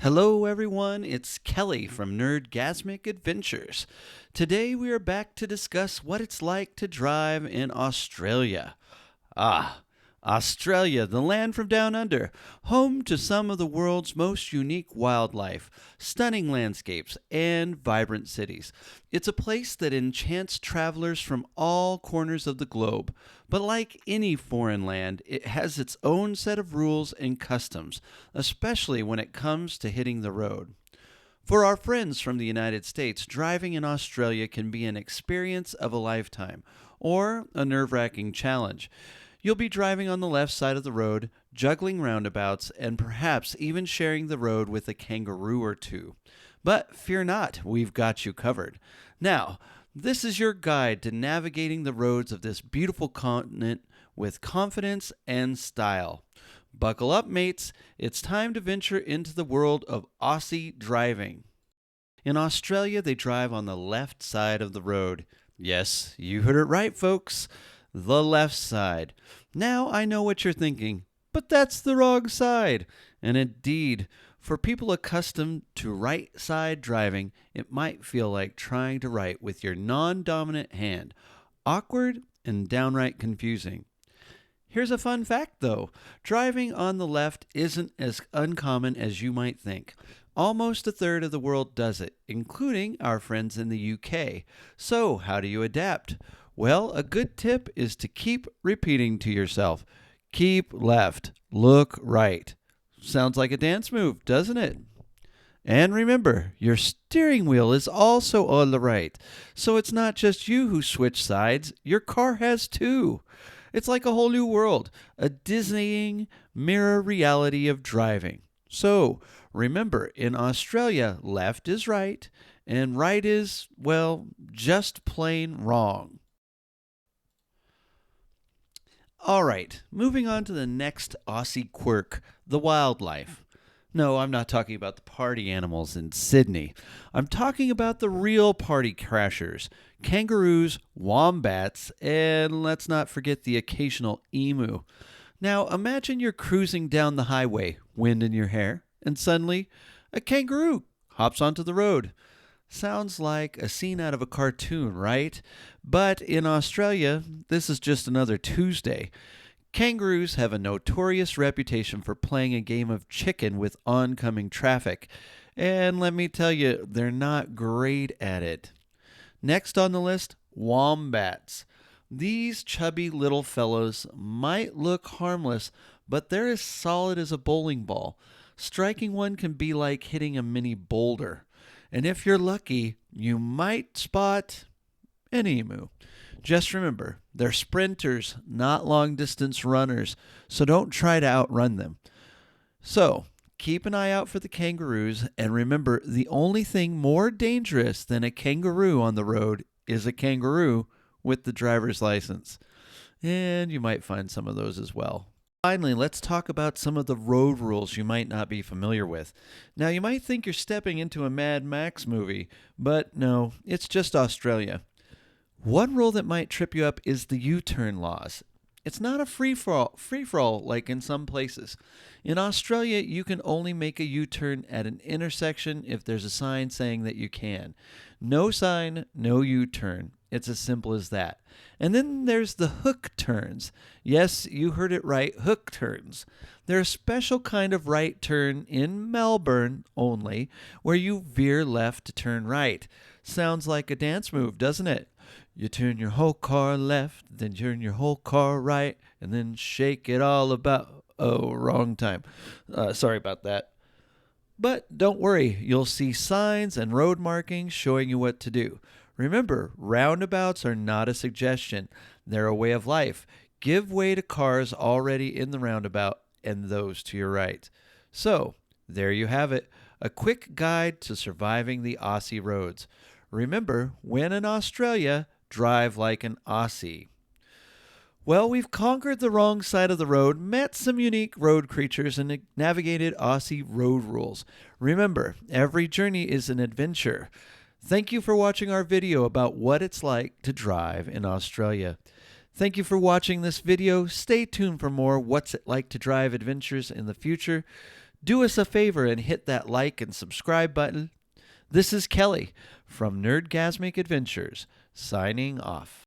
Hello, everyone. It's Kelly from Nerdgasmic Adventures. Today, we are back to discuss what it's like to drive in Australia. Ah, Australia, the land from down under, home to some of the world's most unique wildlife, stunning landscapes, and vibrant cities. It's a place that enchants travelers from all corners of the globe. But like any foreign land, it has its own set of rules and customs, especially when it comes to hitting the road. For our friends from the United States, driving in Australia can be an experience of a lifetime or a nerve wracking challenge. You'll be driving on the left side of the road, juggling roundabouts, and perhaps even sharing the road with a kangaroo or two. But fear not, we've got you covered. Now, this is your guide to navigating the roads of this beautiful continent with confidence and style. Buckle up, mates. It's time to venture into the world of Aussie driving. In Australia, they drive on the left side of the road. Yes, you heard it right, folks. The left side. Now I know what you're thinking, but that's the wrong side. And indeed, for people accustomed to right side driving, it might feel like trying to write with your non dominant hand. Awkward and downright confusing. Here's a fun fact, though. Driving on the left isn't as uncommon as you might think. Almost a third of the world does it, including our friends in the UK. So, how do you adapt? Well, a good tip is to keep repeating to yourself, keep left, look right. Sounds like a dance move, doesn't it? And remember, your steering wheel is also on the right. So it's not just you who switch sides, your car has too. It's like a whole new world, a Disneying mirror reality of driving. So, remember, in Australia, left is right, and right is, well, just plain wrong. All right, moving on to the next Aussie quirk, the wildlife. No, I'm not talking about the party animals in Sydney. I'm talking about the real party crashers, kangaroos, wombats, and let's not forget the occasional emu. Now, imagine you're cruising down the highway, wind in your hair, and suddenly a kangaroo hops onto the road. Sounds like a scene out of a cartoon, right? But in Australia, this is just another Tuesday. Kangaroos have a notorious reputation for playing a game of chicken with oncoming traffic. And let me tell you, they're not great at it. Next on the list, wombats. These chubby little fellows might look harmless, but they're as solid as a bowling ball. Striking one can be like hitting a mini boulder. And if you're lucky, you might spot an emu. Just remember, they're sprinters, not long-distance runners, so don't try to outrun them. So, keep an eye out for the kangaroos, and remember, the only thing more dangerous than a kangaroo on the road is a kangaroo with the driver's license. And you might find some of those as well. Finally, let's talk about some of the road rules you might not be familiar with. Now, you might think you're stepping into a Mad Max movie, but no, it's just Australia. One rule that might trip you up is the U-turn laws. It's not a free-for-all like in some places. In Australia, you can only make a U-turn at an intersection if there's a sign saying that you can. No sign, no U-turn. It's as simple as that. And then there's the hook turns. Yes, you heard it right, hook turns. They're a special kind of right turn in Melbourne only, where you veer left to turn right. Sounds like a dance move, doesn't it? You turn your whole car left, then turn your whole car right, and then shake it all about. Oh, wrong time. Sorry about that. But don't worry, you'll see signs and road markings showing you what to do. Remember, roundabouts are not a suggestion. They're a way of life. Give way to cars already in the roundabout and those to your right. So, there you have it. A quick guide to surviving the Aussie roads. Remember, when in Australia, drive like an Aussie. Well, we've conquered the wrong side of the road, met some unique road creatures, and navigated Aussie road rules. Remember, every journey is an adventure. Thank you for watching our video about what it's like to drive in Australia. Thank you for watching this video. Stay tuned for more What's It Like to Drive adventures in the future. Do us a favor and hit that like and subscribe button. This is Kelly from Nerdgasmic Adventures, signing off.